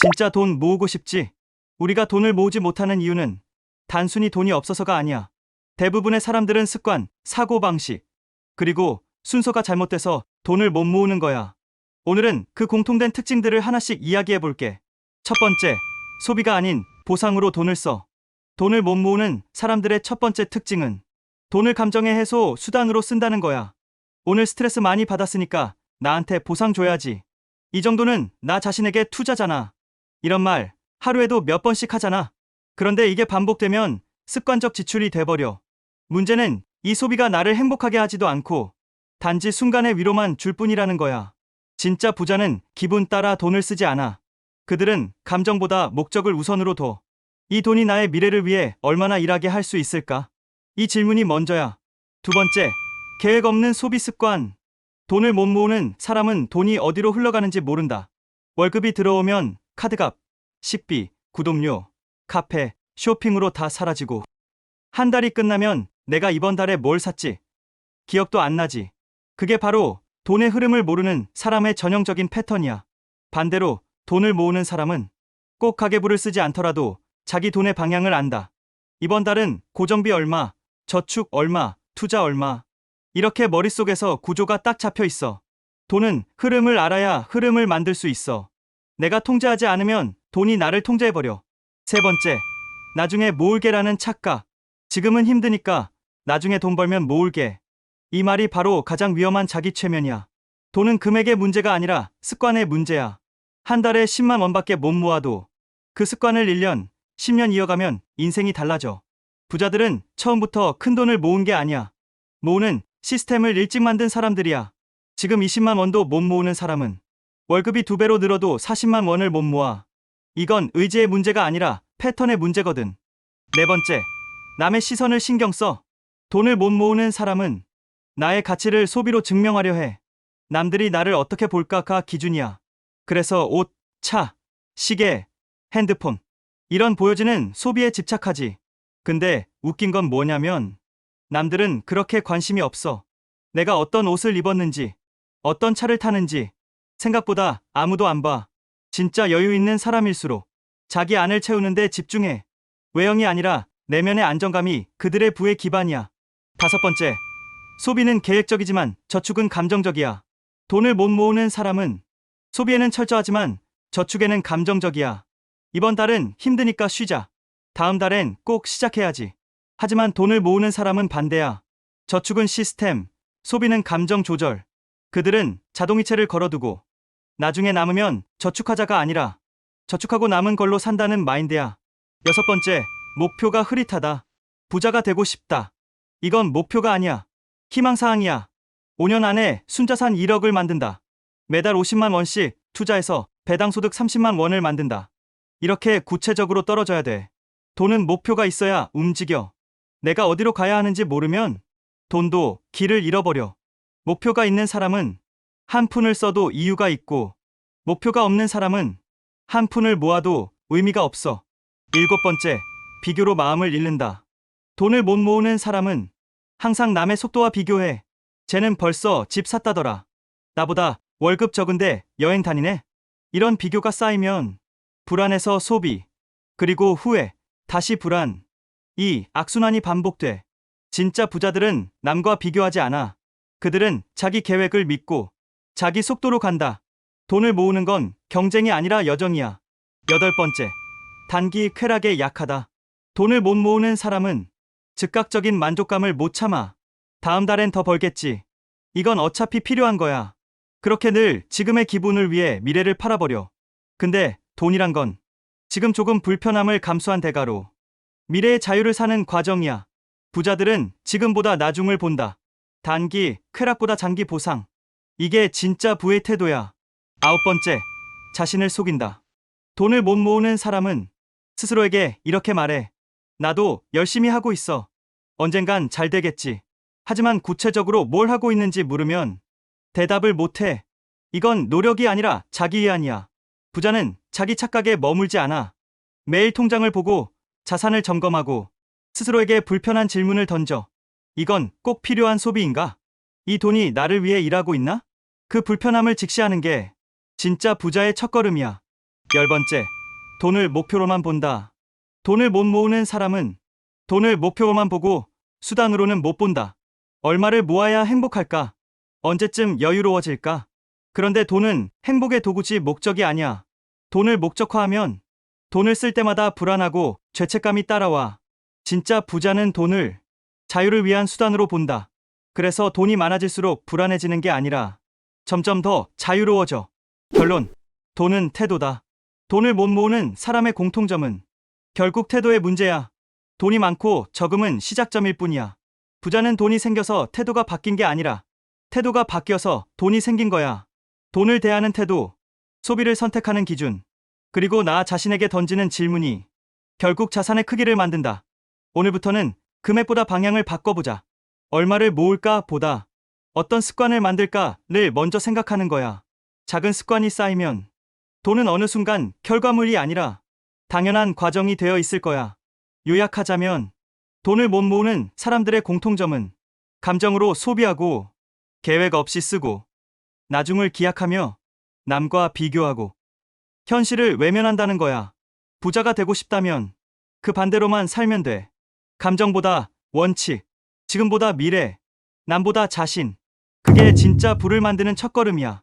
진짜 돈 모으고 싶지? 우리가 돈을 모으지 못하는 이유는 단순히 돈이 없어서가 아니야. 대부분의 사람들은 습관, 사고방식, 그리고 순서가 잘못돼서 돈을 못 모으는 거야. 오늘은 그 공통된 특징들을 하나씩 이야기해 볼게. 첫 번째, 소비가 아닌 보상으로 돈을 써. 돈을 못 모으는 사람들의 첫 번째 특징은 돈을 감정의 해소 수단으로 쓴다는 거야. 오늘 스트레스 많이 받았으니까 나한테 보상 줘야지. 이 정도는 나 자신에게 투자잖아. 이런 말 하루에도 몇 번씩 하잖아. 그런데 이게 반복되면 습관적 지출이 돼버려. 문제는 이 소비가 나를 행복하게 하지도 않고 단지 순간의 위로만 줄 뿐이라는 거야. 진짜 부자는 기분 따라 돈을 쓰지 않아. 그들은 감정보다 목적을 우선으로 둬. 이 돈이 나의 미래를 위해 얼마나 일하게 할 수 있을까? 이 질문이 먼저야. 두 번째, 계획 없는 소비 습관. 돈을 못 모으는 사람은 돈이 어디로 흘러가는지 모른다. 월급이 들어오면 카드값, 식비, 구독료, 카페, 쇼핑으로 다 사라지고 한 달이 끝나면 내가 이번 달에 뭘 샀지? 기억도 안 나지. 그게 바로 돈의 흐름을 모르는 사람의 전형적인 패턴이야. 반대로 돈을 모으는 사람은 꼭 가계부를 쓰지 않더라도 자기 돈의 방향을 안다. 이번 달은 고정비 얼마, 저축 얼마, 투자 얼마. 이렇게 머릿속에서 구조가 딱 잡혀 있어. 돈은 흐름을 알아야 흐름을 만들 수 있어. 내가 통제하지 않으면 돈이 나를 통제해버려. 세 번째, 나중에 모을게라는 착각. 지금은 힘드니까 나중에 돈 벌면 모을게. 이 말이 바로 가장 위험한 자기 최면이야. 돈은 금액의 문제가 아니라 습관의 문제야. 한 달에 10만 원밖에 못 모아도 그 습관을 1년, 10년 이어가면 인생이 달라져. 부자들은 처음부터 큰 돈을 모은 게 아니야. 모으는 시스템을 일찍 만든 사람들이야. 지금 20만 원도 못 모으는 사람은 월급이 2배로 늘어도 40만 원을 못 모아. 이건 의지의 문제가 아니라 패턴의 문제거든. 네 번째, 남의 시선을 신경 써. 돈을 못 모으는 사람은 나의 가치를 소비로 증명하려 해. 남들이 나를 어떻게 볼까가 기준이야. 그래서 옷, 차, 시계, 핸드폰 이런 보여지는 소비에 집착하지. 근데 웃긴 건 뭐냐면 남들은 그렇게 관심이 없어. 내가 어떤 옷을 입었는지, 어떤 차를 타는지 생각보다 아무도 안 봐. 진짜 여유 있는 사람일수록 자기 안을 채우는데 집중해. 외형이 아니라 내면의 안정감이 그들의 부의 기반이야. 다섯 번째, 소비는 계획적이지만 저축은 감정적이야. 돈을 못 모으는 사람은 소비에는 철저하지만 저축에는 감정적이야. 이번 달은 힘드니까 쉬자. 다음 달엔 꼭 시작해야지. 하지만 돈을 모으는 사람은 반대야. 저축은 시스템, 소비는 감정 조절. 그들은 자동이체를 걸어두고 나중에 남으면 저축하자가 아니라 저축하고 남은 걸로 산다는 마인드야. 여섯 번째, 목표가 흐릿하다. 부자가 되고 싶다. 이건 목표가 아니야. 희망사항이야. 5년 안에 순자산 1억을 만든다. 매달 50만 원씩 투자해서 배당소득 30만 원을 만든다. 이렇게 구체적으로 떨어져야 돼. 돈은 목표가 있어야 움직여. 내가 어디로 가야 하는지 모르면 돈도 길을 잃어버려. 목표가 있는 사람은 한 푼을 써도 이유가 있고 목표가 없는 사람은 한 푼을 모아도 의미가 없어. 일곱 번째, 비교로 마음을 잃는다. 돈을 못 모으는 사람은 항상 남의 속도와 비교해. 쟤는 벌써 집 샀다더라. 나보다 월급 적은데 여행 다니네. 이런 비교가 쌓이면 불안해서 소비, 그리고 후회, 다시 불안. 이 악순환이 반복돼. 진짜 부자들은 남과 비교하지 않아. 그들은 자기 계획을 믿고 자기 속도로 간다. 돈을 모으는 건 경쟁이 아니라 여정이야. 여덟 번째, 단기 쾌락에 약하다. 돈을 못 모으는 사람은 즉각적인 만족감을 못 참아. 다음 달엔 더 벌겠지. 이건 어차피 필요한 거야. 그렇게 늘 지금의 기분을 위해 미래를 팔아버려. 근데 돈이란 건 지금 조금 불편함을 감수한 대가로 미래의 자유를 사는 과정이야. 부자들은 지금보다 나중을 본다. 단기 쾌락보다 장기 보상. 이게 진짜 부의 태도야. 아홉 번째, 자신을 속인다. 돈을 못 모으는 사람은 스스로에게 이렇게 말해. 나도 열심히 하고 있어. 언젠간 잘 되겠지. 하지만 구체적으로 뭘 하고 있는지 물으면 대답을 못해. 이건 노력이 아니라 자기위안이야. 부자는 자기 착각에 머물지 않아. 매일 통장을 보고 자산을 점검하고 스스로에게 불편한 질문을 던져. 이건 꼭 필요한 소비인가? 이 돈이 나를 위해 일하고 있나? 그 불편함을 직시하는 게 진짜 부자의 첫걸음이야. 10번째, 돈을 목표로만 본다. 돈을 못 모으는 사람은 돈을 목표로만 보고 수단으로는 못 본다. 얼마를 모아야 행복할까? 언제쯤 여유로워질까? 그런데 돈은 행복의 도구지 목적이 아니야. 돈을 목적화하면 돈을 쓸 때마다 불안하고 죄책감이 따라와. 진짜 부자는 돈을 자유를 위한 수단으로 본다. 그래서 돈이 많아질수록 불안해지는 게 아니라 점점 더 자유로워져. 결론. 돈은 태도다. 돈을 못 모으는 사람의 공통점은 결국 태도의 문제야. 돈이 많고 적음은 시작점일 뿐이야. 부자는 돈이 생겨서 태도가 바뀐 게 아니라 태도가 바뀌어서 돈이 생긴 거야. 돈을 대하는 태도, 소비를 선택하는 기준, 그리고 나 자신에게 던지는 질문이 결국 자산의 크기를 만든다. 오늘부터는 금액보다 방향을 바꿔보자. 얼마를 모을까 보다 어떤 습관을 만들까를 먼저 생각하는 거야. 작은 습관이 쌓이면 돈은 어느 순간 결과물이 아니라 당연한 과정이 되어 있을 거야. 요약하자면 돈을 못 모으는 사람들의 공통점은 감정으로 소비하고 계획 없이 쓰고 나중을 기약하며 남과 비교하고 현실을 외면한다는 거야. 부자가 되고 싶다면 그 반대로만 살면 돼. 감정보다 원칙, 지금보다 미래, 남보다 자신. 그게 진짜 부를 만드는 첫걸음이야.